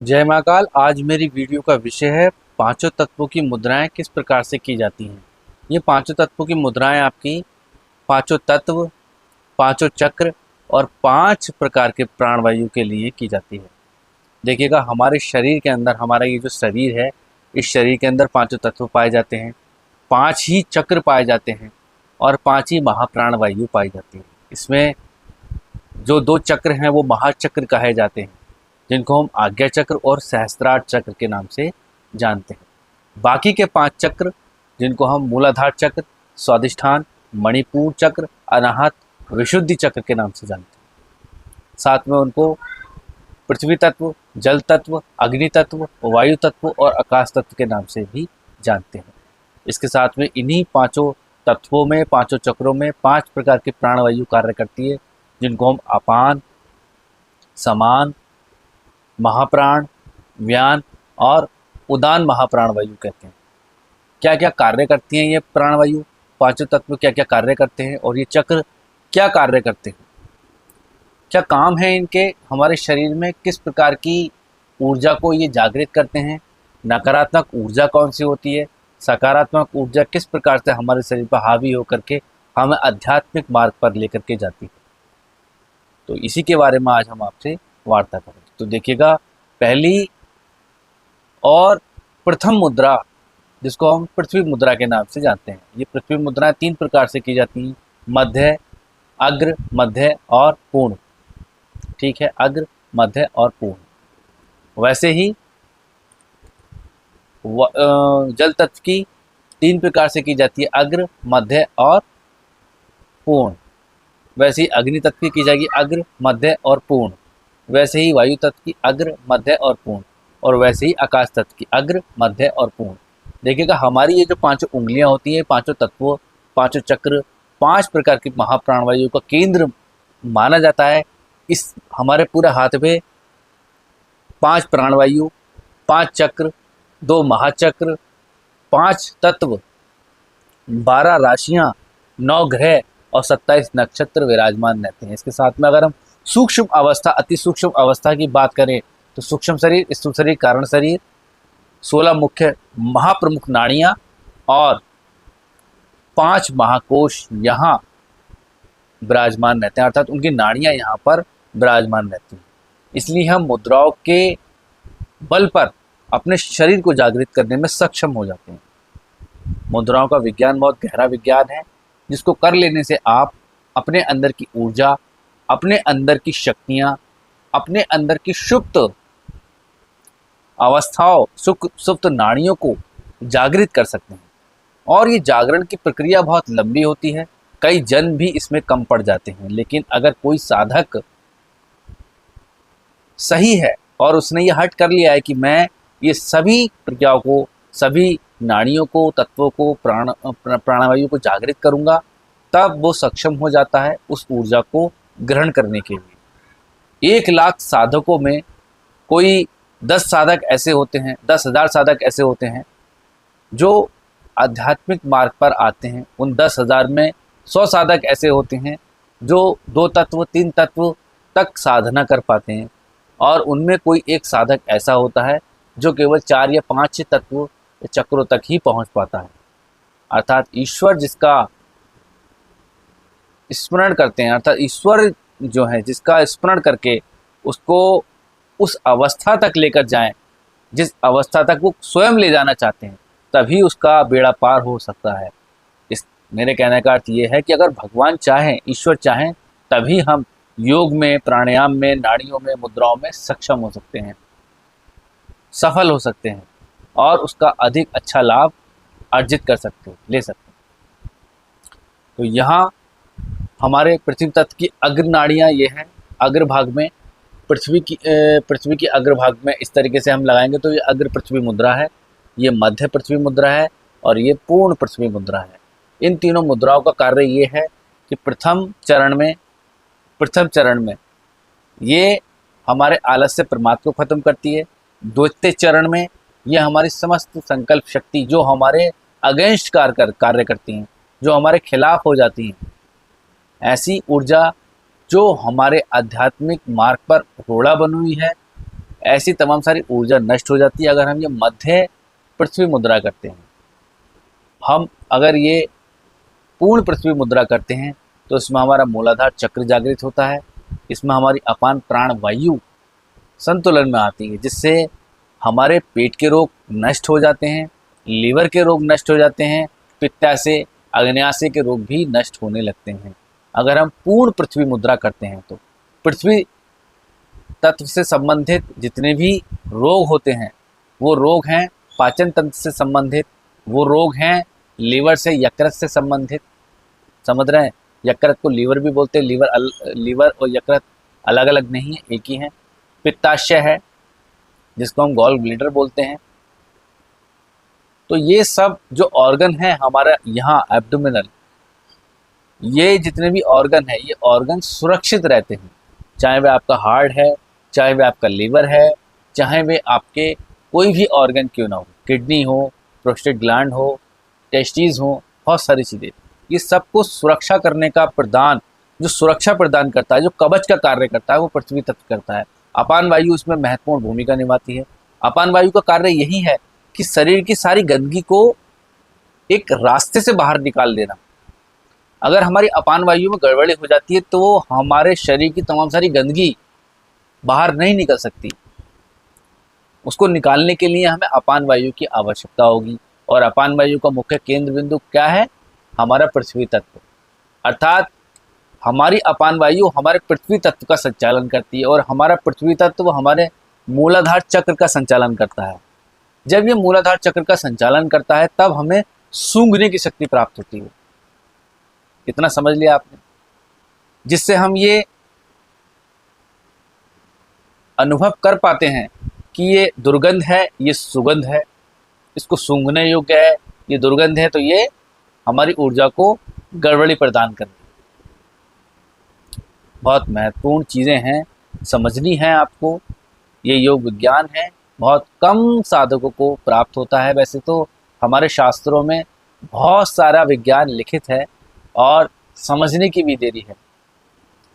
जय महाकाल। आज मेरी वीडियो का विषय है पांचों तत्वों की मुद्राएं किस प्रकार से की जाती हैं। ये पांचों तत्वों की मुद्राएं आपकी पांचों तत्व, पांचों चक्र और पांच प्रकार के प्राणवायु के लिए की जाती है। देखिएगा, हमारे शरीर के अंदर, हमारा ये जो शरीर है, इस शरीर के अंदर पांचों तत्व पाए जाते हैं, पांच ही चक्र पाए जाते हैं और पांच ही महाप्राणवायु पाई जाती है। इसमें जो दो चक्र हैं वो महाचक्र कहे जाते हैं, जिनको हम आज्ञा चक्र और सहस्त्रार चक्र के नाम से जानते हैं। बाकी के पांच चक्र, जिनको हम मूलाधार चक्र, स्वादिष्ठान, मणिपुर चक्र, अनाहत, विशुद्धि चक्र के नाम से जानते हैं। साथ में उनको पृथ्वी तत्व, जल तत्व, अग्नि तत्व, वायु तत्व और आकाश तत्व के नाम से भी जानते हैं। इसके साथ में इन्हीं पांचों तत्वों में, पांचों चक्रों में पांच प्रकार की प्राणवायु कार्य करती है, जिनको हम अपान, समान, महाप्राण, व्यान और उदान महाप्राणवायु कहते हैं। क्या क्या कार्य करती हैं ये प्राणवायु, पांचों तत्व क्या क्या कार्य करते हैं और ये चक्र क्या कार्य करते हैं, क्या काम है इनके हमारे शरीर में, किस प्रकार की ऊर्जा को ये जागृत करते हैं, नकारात्मक ऊर्जा कौन सी होती है, सकारात्मक ऊर्जा किस प्रकार से हमारे शरीर पर हावी होकर के हमें आध्यात्मिक मार्ग पर लेकर के जाती है। तो इसी के बारे में आज हम आपसे वार्ता करेंगे। तो देखिएगा, पहली और प्रथम मुद्रा, जिसको हम पृथ्वी मुद्रा के नाम से जानते हैं। ये पृथ्वी मुद्रा तीन प्रकार से की जाती हैं: मध्य, अग्र, मध्य और पूर्ण। ठीक है, अग्र, मध्य और पूर्ण। वैसे ही जल तत्व की तीन प्रकार से की जाती है: अग्र, मध्य और पूर्ण। वैसे ही अग्नि तत्व की जाएगी अग्र, मध्य और पूर्ण। वैसे ही वायु तत्व की अग्र, मध्य और पूर्ण। और वैसे ही आकाश तत्व की अग्र, मध्य और पूर्ण। देखिएगा, हमारी ये जो पांचों उंगलियां होती हैं, पांचों तत्वों, पांचों चक्र, पांच प्रकार की महाप्राणवायु का केंद्र माना जाता है। इस हमारे पूरे हाथ में पांच प्राणवायु, पांच चक्र, दो महाचक्र, पांच तत्व, 12 राशियां, 9 ग्रह और 27 नक्षत्र विराजमान रहते हैं। इसके साथ में अगर हम सूक्ष्म अवस्था, अति सूक्ष्म अवस्था की बात करें तो सूक्ष्म शरीर, स्थूल शरीर, कारण शरीर, 16 मुख्य महाप्रमुख नाड़ियां और 5 महाकोश यहाँ विराजमान रहते हैं, अर्थात उनकी नाड़ियां यहाँ पर विराजमान रहती हैं। इसलिए हम मुद्राओं के बल पर अपने शरीर को जागृत करने में सक्षम हो जाते हैं। मुद्राओं का विज्ञान बहुत गहरा विज्ञान है, जिसको कर लेने से आप अपने अंदर की ऊर्जा, अपने अंदर की शक्तियाँ, अपने अंदर की सुप्त अवस्थाओं, सुप्त नाड़ियों को जागृत कर सकते हैं। और ये जागरण की प्रक्रिया बहुत लंबी होती है, कई जन भी इसमें कम पड़ जाते हैं। लेकिन अगर कोई साधक सही है और उसने ये हट कर लिया है कि मैं ये सभी प्रक्रियाओं को, सभी नाड़ियों को, तत्वों को, प्राणवायु को जागृत करूंगा, तब वो सक्षम हो जाता है उस ऊर्जा को ग्रहण करने के लिए। 1 लाख साधकों में कोई 10 साधक ऐसे होते हैं, 10,000 साधक ऐसे होते हैं जो आध्यात्मिक मार्ग पर आते हैं। उन 10,000 में 100 साधक ऐसे होते हैं जो 2 तत्व, 3 तत्व तक साधना कर पाते हैं। और उनमें कोई एक साधक ऐसा होता है जो केवल 4 या 5 तत्व चक्रों तक ही पहुंच पाता है। अर्थात ईश्वर जिसका स्मरण करते हैं, अर्थात ईश्वर जो है जिसका स्मरण करके उसको उस अवस्था तक लेकर जाएं जिस अवस्था तक वो स्वयं ले जाना चाहते हैं, तभी उसका बेड़ा पार हो सकता है। इस मेरे कहने का अर्थ ये है कि अगर भगवान चाहें, ईश्वर चाहें, तभी हम योग में, प्राणायाम में, नाड़ियों में, मुद्राओं में सक्षम हो सकते हैं, सफल हो सकते हैं और उसका अधिक अच्छा लाभ अर्जित कर सकते हैं, ले सकते हैं। तो यहाँ हमारे पृथ्वी तत्व की अग्र नाड़ियाँ ये हैं। अग्र भाग में पृथ्वी की अग्र भाग में इस तरीके से हम लगाएंगे तो ये अग्र पृथ्वी मुद्रा है, ये मध्य पृथ्वी मुद्रा है और ये पूर्ण पृथ्वी मुद्रा है। इन तीनों मुद्राओं का कार्य ये है कि प्रथम चरण में ये हमारे आलस्य प्रमाद को खत्म करती है। द्वितीय चरण में ये हमारी समस्त संकल्प शक्ति जो हमारे अगेंस्ट कार्य करती हैं, जो हमारे खिलाफ हो जाती हैं, ऐसी ऊर्जा जो हमारे आध्यात्मिक मार्ग पर रोड़ा बनी हुई है, ऐसी तमाम सारी ऊर्जा नष्ट हो जाती है अगर हम ये मध्य पृथ्वी मुद्रा करते हैं। हम अगर ये पूर्ण पृथ्वी मुद्रा करते हैं तो इसमें हमारा मूलाधार चक्र जागृत होता है, इसमें हमारी अपान प्राण वायु संतुलन में आती है, जिससे हमारे पेट के रोग नष्ट हो जाते हैं, लीवर के रोग नष्ट हो जाते हैं, पित्ताशय अग्न्याशय के रोग भी नष्ट होने लगते हैं अगर हम पूर्ण पृथ्वी मुद्रा करते हैं। तो पृथ्वी तत्व से संबंधित जितने भी रोग होते हैं वो रोग हैं पाचन तंत्र से संबंधित, वो रोग हैं लीवर से यकृत से संबंधित, समझ रहे हैं। यकृत को लीवर भी बोलते हैं, लीवर और यकृत अलग अलग नहीं है, एक ही है। पित्ताशय है जिसको हम गॉल ब्लैडर बोलते हैं। तो ये सब जो ऑर्गन है हमारा यहाँ एब्डोमिनल, ये जितने भी ऑर्गन है ये ऑर्गन सुरक्षित रहते हैं, चाहे वह आपका हार्ट है, चाहे वह आपका लीवर है, चाहे वे आपके कोई भी ऑर्गन क्यों ना हो, किडनी हो, प्रोस्टेट ग्लैंड हो, टेस्टिस हो, बहुत सारी चीज़ें, ये सबको सुरक्षा करने का प्रदान, जो सुरक्षा प्रदान करता है, जो कवच का कार्य करता है वो पृथ्वी तत्व करता है। अपान वायु इसमें महत्वपूर्ण भूमिका निभाती है। अपान वायु का कार्य यही है कि शरीर की सारी गंदगी को एक रास्ते से बाहर निकाल देना। अगर हमारी अपान वायु में गड़बड़ी हो जाती है तो हमारे शरीर की तमाम सारी गंदगी बाहर नहीं निकल सकती। उसको निकालने के लिए हमें अपान वायु की आवश्यकता होगी, और अपान वायु का मुख्य केंद्र बिंदु क्या है? हमारा पृथ्वी तत्व। अर्थात हमारी अपान वायु हमारे पृथ्वी तत्व का संचालन करती है, और हमारा पृथ्वी तत्व हमारे मूलाधार चक्र का संचालन करता है। जब ये मूलाधार चक्र का संचालन करता है तब हमें सूंघने की शक्ति प्राप्त होती है। इतना समझ लिया आपने, जिससे हम ये अनुभव कर पाते हैं कि ये दुर्गंध है, ये सुगंध है, इसको सूंघने योग्य है, ये दुर्गंध है तो ये हमारी ऊर्जा को गड़बड़ी प्रदान कर रही है। बहुत महत्वपूर्ण चीज़ें हैं, समझनी है आपको। ये योग विज्ञान है, बहुत कम साधकों को प्राप्त होता है। वैसे तो हमारे शास्त्रों में बहुत सारा विज्ञान लिखित है और समझने की भी देरी है।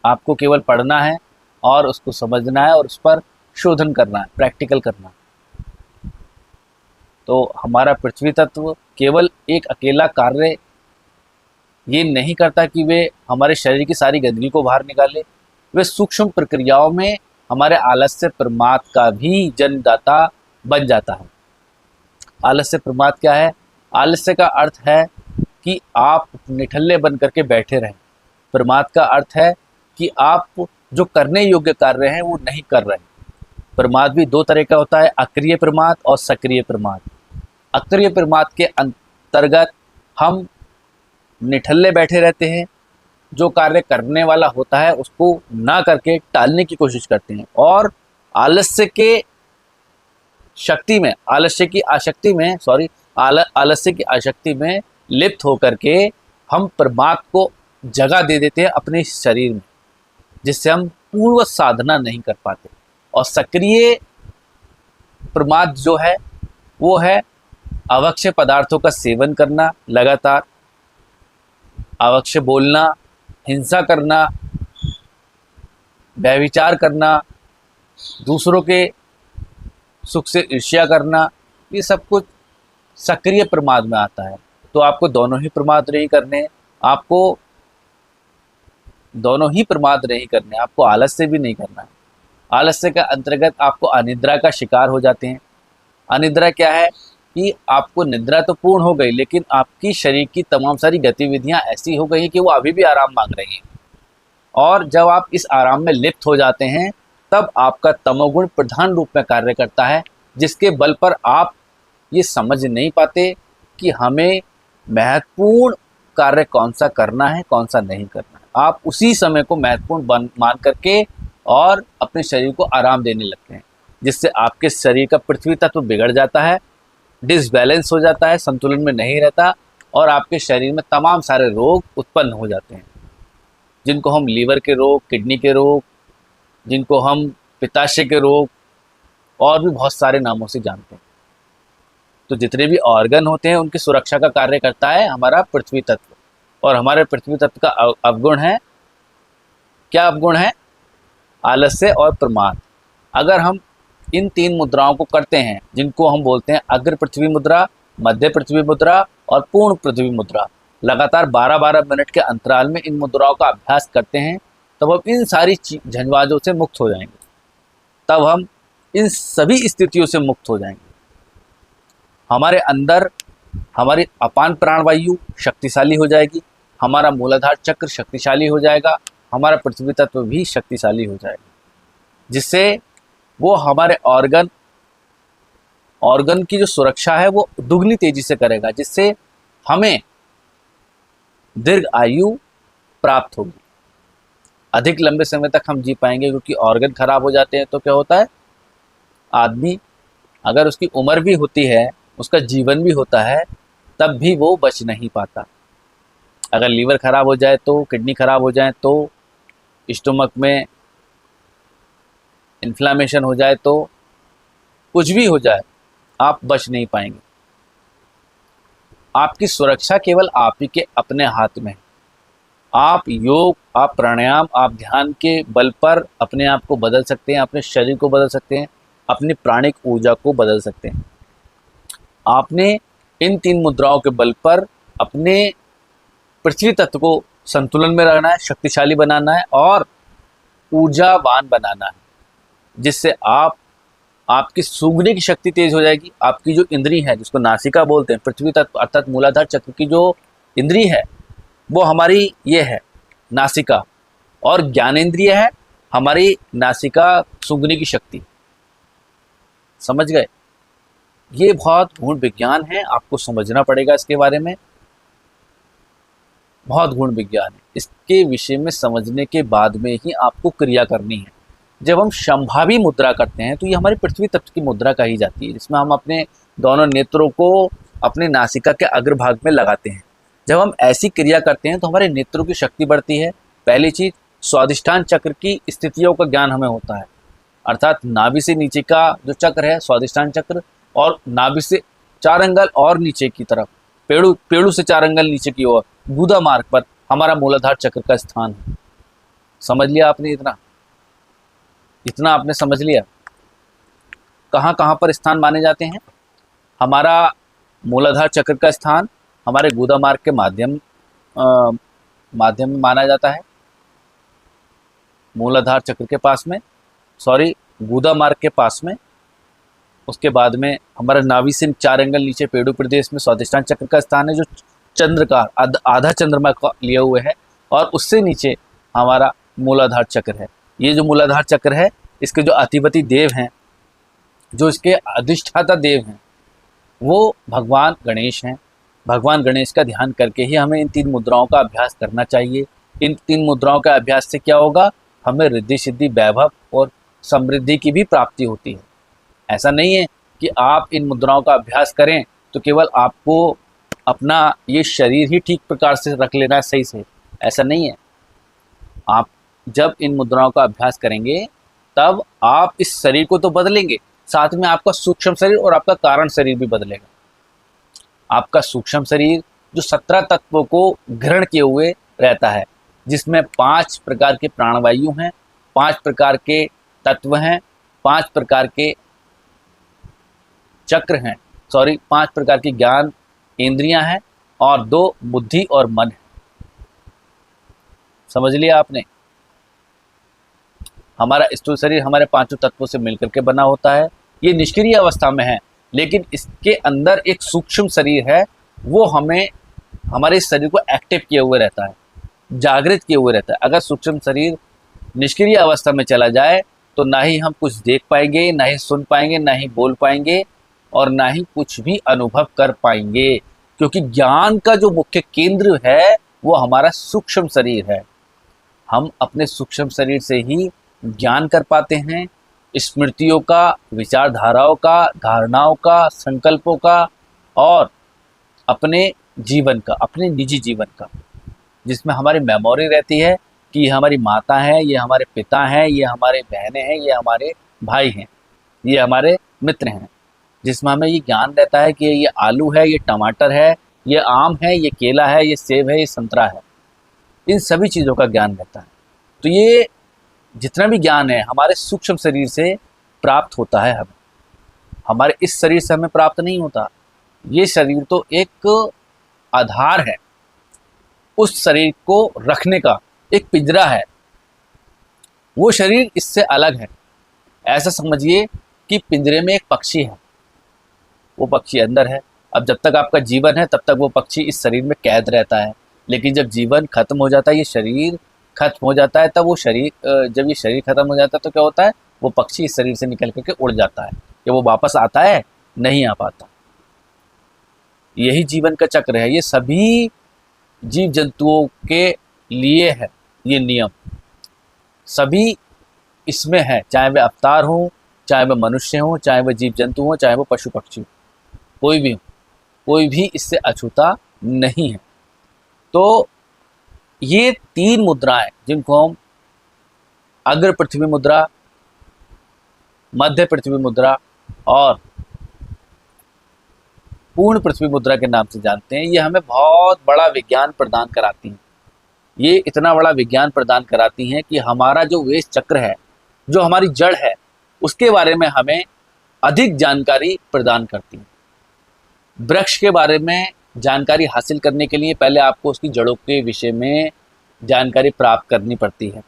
आपको केवल पढ़ना है और उसको समझना है और उस पर शोधन करना है, प्रैक्टिकल करना है। तो हमारा पृथ्वी तत्व केवल एक अकेला कार्य ये नहीं करता कि वे हमारे शरीर की सारी गंदगी को बाहर निकाले, वे सूक्ष्म प्रक्रियाओं में हमारे आलस्य प्रमाद का भी जन्मदाता बन जाता है। आलस्य प्रमाद क्या है? आलस्य का अर्थ है कि आप निठल्ले बन करके बैठे रहें। प्रमाद का अर्थ है कि आप जो करने योग्य कार्य हैं वो नहीं कर रहे। प्रमाद भी दो तरह का होता है, अक्रिय प्रमाद और सक्रिय प्रमाद। अक्रिय प्रमाद के अंतर्गत हम निठल्ले बैठे रहते हैं, जो कार्य करने वाला होता है उसको ना करके टालने की कोशिश करते हैं, और आलस्य के शक्ति में, आलस्य की आसक्ति में लिप्त होकर के हम प्रमाद को जगह दे देते हैं अपने शरीर में, जिससे हम पूर्व साधना नहीं कर पाते। और सक्रिय प्रमाद जो है वो है आवश्यक पदार्थों का सेवन करना, लगातार आवश्यक बोलना, हिंसा करना, व्यभिचार करना, दूसरों के सुख से ईर्ष्या करना, ये सब कुछ सक्रिय प्रमाद में आता है। तो आपको दोनों ही प्रमाद नहीं करने हैं, आपको दोनों ही प्रमाद नहीं करने, आपको आलस्य भी नहीं करना है। आलस्य के अंतर्गत आपको अनिद्रा का शिकार हो जाते हैं। अनिद्रा क्या है कि आपको निद्रा तो पूर्ण हो गई, लेकिन आपकी शरीर की तमाम सारी गतिविधियां ऐसी हो गई कि वो अभी भी आराम मांग रही हैं, और जब आप इस आराम में लिप्त हो जाते हैं तब आपका तमोगुण प्रधान रूप में कार्य करता है, जिसके बल पर आप ये समझ नहीं पाते कि हमें महत्वपूर्ण कार्य कौन सा करना है, कौन सा नहीं करना है। आप उसी समय को महत्वपूर्ण मान करके और अपने शरीर को आराम देने लगते हैं, जिससे आपके शरीर का पृथ्वी तत्व बिगड़ जाता है, डिसबैलेंस हो जाता है, संतुलन में नहीं रहता, और आपके शरीर में तमाम सारे रोग उत्पन्न हो जाते हैं, जिनको हम लीवर के रोग, किडनी के रोग, जिनको हम पित्ताशय के रोग और भी बहुत सारे नामों से जानते हैं। तो जितने भी ऑर्गन होते हैं उनकी सुरक्षा का कार्य करता है हमारा पृथ्वी तत्व, और हमारे पृथ्वी तत्व का अवगुण है, क्या अवगुण है? आलस्य और प्रमाद। अगर हम इन 3 मुद्राओं को करते हैं, जिनको हम बोलते हैं अग्र पृथ्वी मुद्रा, मध्य पृथ्वी मुद्रा और पूर्ण पृथ्वी मुद्रा, लगातार 12-12 मिनट के अंतराल में इन मुद्राओं का अभ्यास करते हैं, तब हम इन सारी झंझावातों से मुक्त हो जाएंगे। तब हम इन सभी स्थितियों से मुक्त हो जाएंगे। हमारे अंदर हमारी अपान प्राणवायु शक्तिशाली हो जाएगी, हमारा मूलाधार चक्र शक्तिशाली हो जाएगा, हमारा पृथ्वी तत्व भी शक्तिशाली हो जाएगा, जिससे वो हमारे ऑर्गन की जो सुरक्षा है वो दुगनी तेजी से करेगा, जिससे हमें दीर्घ आयु प्राप्त होगी, अधिक लंबे समय तक हम जी पाएंगे। क्योंकि ऑर्गन खराब हो जाते हैं तो क्या होता है, आदमी अगर उसकी उम्र भी होती है, उसका जीवन भी होता है, तब भी वो बच नहीं पाता। अगर लीवर खराब हो जाए तो, किडनी खराब हो जाए तो, स्टोमक में इन्फ्लामेशन हो जाए तो, कुछ भी हो जाए, आप बच नहीं पाएंगे। आपकी सुरक्षा केवल आप ही के अपने हाथ में है। आप योग, आप प्राणायाम, आप ध्यान के बल पर अपने आप को बदल सकते हैं, अपने शरीर को बदल सकते हैं, अपनी प्राणिक ऊर्जा को बदल सकते हैं। आपने इन 3 मुद्राओं के बल पर अपने पृथ्वी तत्व को संतुलन में रखना है, शक्तिशाली बनाना है और ऊर्जावान बनाना है, जिससे आपकी सूंघने की शक्ति तेज हो जाएगी। आपकी जो इंद्री है, जिसको नासिका बोलते हैं, पृथ्वी तत्व अर्थात मूलाधार चक्र की जो इंद्री है वो हमारी ये है नासिका, और ज्ञानेंद्रिय है हमारी नासिका सूंघने की शक्ति। समझ गए? ये बहुत गूढ़ विज्ञान है, आपको समझना पड़ेगा इसके बारे में। बहुत गूढ़ विज्ञान है, इसके विषय में समझने के बाद में ही आपको क्रिया करनी है। जब हम संभावी मुद्रा करते हैं तो ये हमारी पृथ्वी तत्व की मुद्रा कही जाती है, जिसमें हम अपने दोनों नेत्रों को अपने नासिका के अग्रभाग में लगाते हैं। जब हम ऐसी क्रिया करते हैं तो हमारे नेत्रों की शक्ति बढ़ती है। पहली चीज, स्वादिष्ठान चक्र की स्थितियों का ज्ञान हमें होता है, अर्थात नाभि से नीचे का जो चक्र है स्वादिष्ठान चक्र, और नाभि से 4 अंगल और नीचे की तरफ, पेड़ू से 4 अंगल नीचे की ओर गुदा मार्ग पर हमारा मूलाधार चक्र का स्थान है। समझ लिया आपने? इतना आपने समझ लिया। कहाँ कहाँ पर स्थान माने जाते हैं? हमारा मूलाधार चक्र का स्थान हमारे गुदा मार्ग के माध्यम में माना जाता है, मूलाधार चक्र के पास में, गुदा मार्ग के पास में। उसके बाद में हमारा नाभि से 4 अंगल नीचे पेड़ू प्रदेश में स्वादिष्ठान चक्र का स्थान है, जो चंद्र का आधा चंद्रमा का लिए हुए है, और उससे नीचे हमारा मूलाधार चक्र है। ये जो मूलाधार चक्र है, इसके जो अधिपति देव हैं, जो इसके अधिष्ठाता देव हैं, वो भगवान गणेश हैं। भगवान गणेश का ध्यान करके ही हमें इन 3 मुद्राओं का अभ्यास करना चाहिए। इन 3 मुद्राओं का अभ्यास से क्या होगा, हमें रिद्धि सिद्धि वैभव और समृद्धि की भी प्राप्ति होती है। ऐसा नहीं है कि आप इन मुद्राओं का अभ्यास करें तो केवल आपको अपना ये शरीर ही ठीक प्रकार से रख लेना है सही से, ऐसा नहीं है। आप जब इन मुद्राओं का अभ्यास करेंगे तब आप इस शरीर को तो बदलेंगे, साथ में आपका सूक्ष्म शरीर और आपका कारण शरीर भी बदलेगा। आपका सूक्ष्म शरीर जो 17 तत्वों को ग्रहण किए हुए रहता है, जिसमें 5 प्रकार के प्राणवायु हैं, 5 प्रकार के तत्व हैं, 5 प्रकार के चक्र हैं, 5 प्रकार की ज्ञान इंद्रियां हैं, और 2 बुद्धि और मन है। समझ लिया आपने? हमारा स्थूल शरीर हमारे 5 तत्वों से मिलकर के बना होता है। ये निष्क्रिय अवस्था में है, लेकिन इसके अंदर एक सूक्ष्म शरीर है, वो हमें हमारे शरीर को एक्टिव किए हुए रहता है, जागृत किए हुए रहता है। अगर सूक्ष्म शरीर निष्क्रिय अवस्था में चला जाए तो ना ही हम कुछ देख पाएंगे, ना ही सुन पाएंगे, ना ही बोल पाएंगे, और ना ही कुछ भी अनुभव कर पाएंगे, क्योंकि ज्ञान का जो मुख्य केंद्र है वो हमारा सूक्ष्म शरीर है। हम अपने सूक्ष्म शरीर से ही ज्ञान कर पाते हैं, स्मृतियों का, विचारधाराओं का, धारणाओं का, संकल्पों का, और अपने जीवन का, अपने निजी जीवन का, जिसमें हमारी मेमोरी रहती है कि ये हमारी माता है, ये हमारे पिता हैं, ये हमारे बहनें हैं, ये हमारे भाई हैं, ये हमारे मित्र हैं, जिसमें हमें ये ज्ञान रहता है कि ये आलू है, ये टमाटर है, ये आम है, ये केला है, ये सेब है, ये संतरा है। इन सभी चीज़ों का ज्ञान रहता है। तो ये जितना भी ज्ञान है हमारे सूक्ष्म शरीर से प्राप्त होता है हमें, हमारे इस शरीर से हमें प्राप्त नहीं होता। ये शरीर तो एक आधार है, उस शरीर को रखने का एक पिंजरा है, वो शरीर इससे अलग है। ऐसा समझिए कि पिंजरे में एक पक्षी है, वो पक्षी अंदर है। अब जब तक आपका जीवन है तब तक वो पक्षी इस शरीर में कैद रहता है, लेकिन जब जीवन खत्म हो जाता है, ये शरीर खत्म हो जाता है, तब वो शरीर जब ये शरीर खत्म हो जाता है तो क्या होता है, वो पक्षी इस शरीर से निकल करके उड़ जाता है। कि वो वापस आता है, नहीं आ पाता। यही जीवन का चक्र है, ये सभी जीव जंतुओं के लिए है ये नियम, सभी इसमें है, चाहे वे अवतार हों, चाहे वे मनुष्य हों, चाहे वे जीव जंतु हों, चाहे वो पशु पक्षी हो, कोई भी हो, कोई भी इससे अछूता नहीं है। तो ये 3 मुद्राएं जिनको हम अग्र पृथ्वी मुद्रा, मध्य पृथ्वी मुद्रा और पूर्ण पृथ्वी मुद्रा के नाम से जानते हैं, ये हमें बहुत बड़ा विज्ञान प्रदान कराती हैं। ये इतना बड़ा विज्ञान प्रदान कराती हैं कि हमारा जो वेश चक्र है, जो हमारी जड़ है, उसके बारे में हमें अधिक जानकारी प्रदान करती हैं। वृक्ष के बारे में जानकारी हासिल करने के लिए पहले आपको उसकी जड़ों के विषय में जानकारी प्राप्त करनी पड़ती है।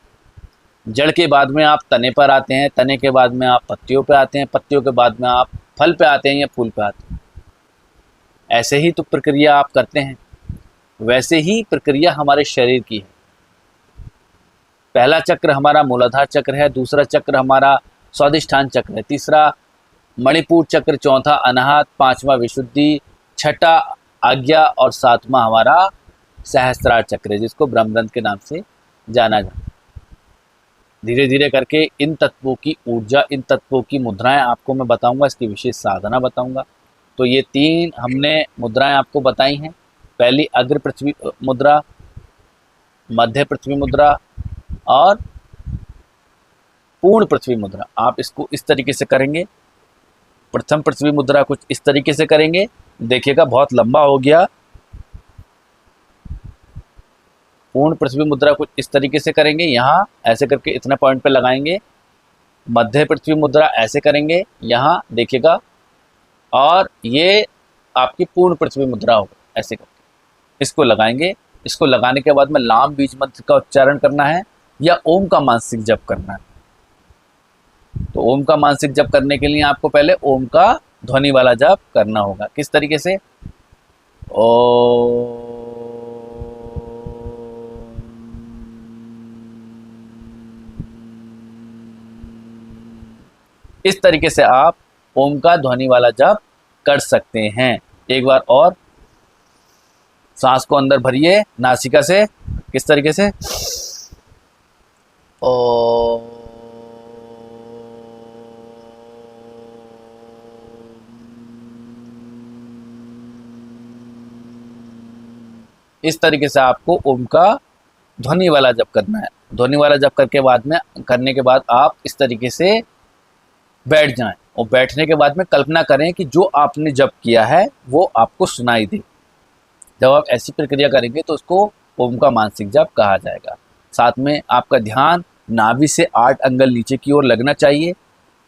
जड़ के बाद में आप तने पर आते हैं, तने के बाद में आप पत्तियों पे आते हैं, पत्तियों के बाद में आप फल पे आते हैं या फूल पे आते हैं। ऐसे ही तो प्रक्रिया आप करते हैं, वैसे ही प्रक्रिया हमारे शरीर की है। पहला चक्र हमारा मूलाधार चक्र है, दूसरा चक्र हमारा स्वादिष्ठान चक्र है, तीसरा मणिपुर चक्र, चौथा अनाहत, पांचवा विशुद्धि, छठा आज्ञा और सातवां हमारा सहस्त्रार चक्र है, जिसको ब्रह्मरंध्र के नाम से जाना जाता है। धीरे धीरे करके इन तत्वों की ऊर्जा, इन तत्वों की मुद्राएं आपको मैं बताऊंगा, इसकी विशेष साधना बताऊंगा। तो ये 3 हमने मुद्राएं आपको बताई हैं। पहली अग्र पृथ्वी मुद्रा, मध्य पृथ्वी मुद्रा और पूर्ण पृथ्वी मुद्रा। आप इसको इस तरीके से करेंगे। प्रथम पृथ्वी मुद्रा कुछ इस तरीके से करेंगे, देखिएगा बहुत लंबा हो गया। पूर्ण पृथ्वी मुद्रा कुछ इस तरीके से करेंगे, यहाँ ऐसे करके इतना पॉइंट पे लगाएंगे। मध्य पृथ्वी मुद्रा ऐसे करेंगे, यहाँ देखिएगा, और ये आपकी पूर्ण पृथ्वी मुद्रा होगा, ऐसे करके इसको लगाएंगे। इसको लगाने के बाद में लाम बीज मंत्र का उच्चारण करना है या ओम का मानसिक जप करना है। तो ओम का मानसिक जप करने के लिए आपको पहले ओम का ध्वनि वाला जप करना होगा। किस तरीके से? ओ, इस तरीके से आप ओम का ध्वनि वाला जप कर सकते हैं। एक बार और सांस को अंदर भरिए नासिका से। किस तरीके से? ओ, इस तरीके से आपको ओम का ध्वनि वाला जप करना है। ध्वनि वाला जप करने के बाद आप इस तरीके से बैठ जाएं, और बैठने के बाद में कल्पना करें कि जो आपने जप किया है वो आपको सुनाई दे। जब आप ऐसी प्रक्रिया करेंगे तो उसको ओम का मानसिक जप कहा जाएगा। साथ में आपका ध्यान नाभि से 8 अंगुल नीचे की ओर लगना चाहिए।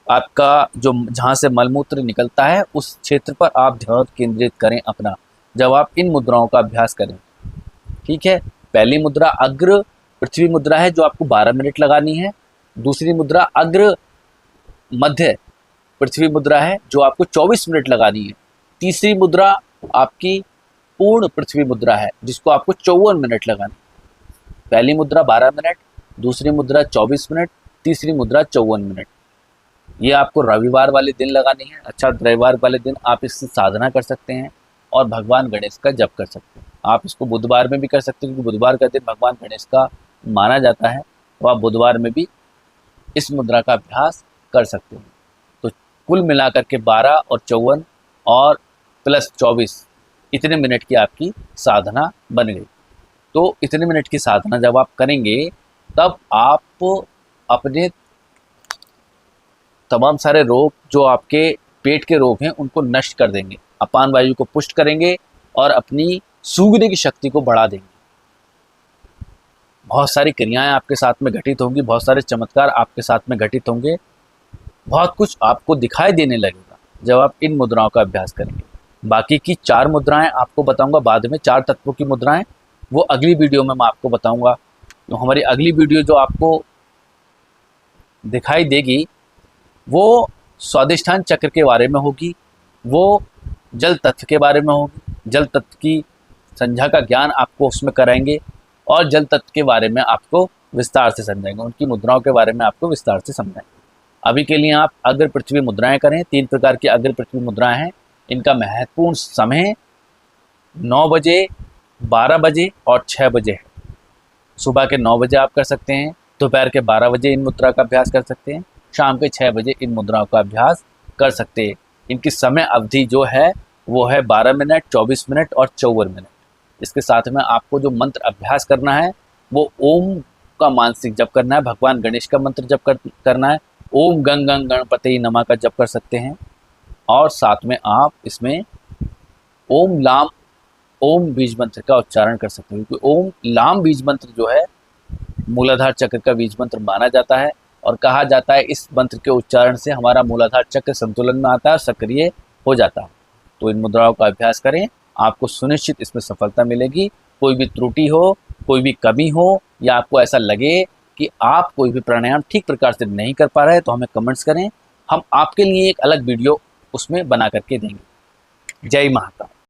आपका जो जहाँ से मलमूत्र निकलता है उस क्षेत्र पर आप ध्यान केंद्रित करें अपना, जब आप इन मुद्राओं का अभ्यास करें। ठीक है। पहली मुद्रा अग्र पृथ्वी मुद्रा है, जो आपको 12 मिनट लगानी है। दूसरी मुद्रा अग्र मध्य पृथ्वी मुद्रा है, जो आपको 24 मिनट लगानी है। तीसरी मुद्रा आपकी पूर्ण पृथ्वी मुद्रा है, जिसको आपको 54 मिनट लगानी है। पहली मुद्रा 12 मिनट, दूसरी मुद्रा 24 मिनट, तीसरी मुद्रा 54 मिनट। ये आपको रविवार वाले दिन लगानी है। अच्छा, रविवार वाले दिन आप इससे साधना कर सकते हैं और भगवान गणेश का जप कर सकते हैं। आप इसको बुधवार में भी कर सकते हैं, क्योंकि बुधवार का दिन भगवान गणेश का माना जाता है, तो आप बुधवार में भी इस मुद्रा का अभ्यास कर सकते हैं। तो कुल मिलाकर के 12 और 54 और प्लस 24 इतने मिनट की आपकी साधना बन गई। तो इतने मिनट की साधना जब आप करेंगे तब आप अपने तमाम सारे रोग, जो आपके पेट के रोग हैं, उनको नष्ट कर देंगे। अपान वायु को पुष्ट करेंगे और अपनी सूंघने की शक्ति को बढ़ा देंगे। बहुत सारी क्रियाएं आपके साथ में घटित होंगी, बहुत सारे चमत्कार आपके साथ में घटित होंगे। बहुत कुछ आपको दिखाई देने लगेगा जब आप इन मुद्राओं का अभ्यास करेंगे। बाकी की 4 मुद्राएं आपको बताऊंगा बाद में, 4 तत्वों की मुद्राएं, वो अगली वीडियो में मैं आपको बताऊंगा। तो हमारी अगली वीडियो जो आपको दिखाई देगी वो स्वादिष्ठान चक्र के बारे में होगी, वो जल तत्व के बारे में होगी। जल तत्व की संध्या का ज्ञान आपको उसमें कराएंगे और जल तत्व के बारे में आपको विस्तार से समझाएंगे, उनकी मुद्राओं के बारे में आपको विस्तार से समझाएंगे। अभी के लिए आप अग्र पृथ्वी मुद्राएं करें। 3 प्रकार की अग्र पृथ्वी मुद्राएं हैं। इनका महत्वपूर्ण समय 9 बजे, 12 बजे और 6 बजे है। सुबह के 9 बजे आप कर सकते हैं, दोपहर के 12 बजे इन मुद्रा का अभ्यास कर सकते हैं, शाम के 6 बजे इन मुद्राओं का अभ्यास कर सकते हैं। इनकी समय अवधि जो है वो है 12 मिनट, 24 मिनट और 54 मिनट। इसके साथ में आपको जो मंत्र अभ्यास करना है वो ओम का मानसिक जप करना है, भगवान गणेश का मंत्र जप करना है, ओम गंग गंग गणपति नमः का जप कर सकते हैं। और साथ में आप इसमें ओम लाम ओम बीज मंत्र का उच्चारण कर सकते हैं, क्योंकि ओम लाम बीज मंत्र जो है मूलाधार चक्र का बीज मंत्र माना जाता है और कहा जाता है इस मंत्र के उच्चारण से हमारा मूलाधार चक्र संतुलन में आता है और सक्रिय हो जाता है। तो इन मुद्राओं का अभ्यास करें, आपको सुनिश्चित इसमें सफलता मिलेगी। कोई भी त्रुटि हो, कोई भी कमी हो या आपको ऐसा लगे कि आप कोई भी प्राणायाम ठीक प्रकार से नहीं कर पा रहे तो हमें कमेंट्स करें, हम आपके लिए एक अलग वीडियो उसमें बना करके देंगे। जय महाकाल।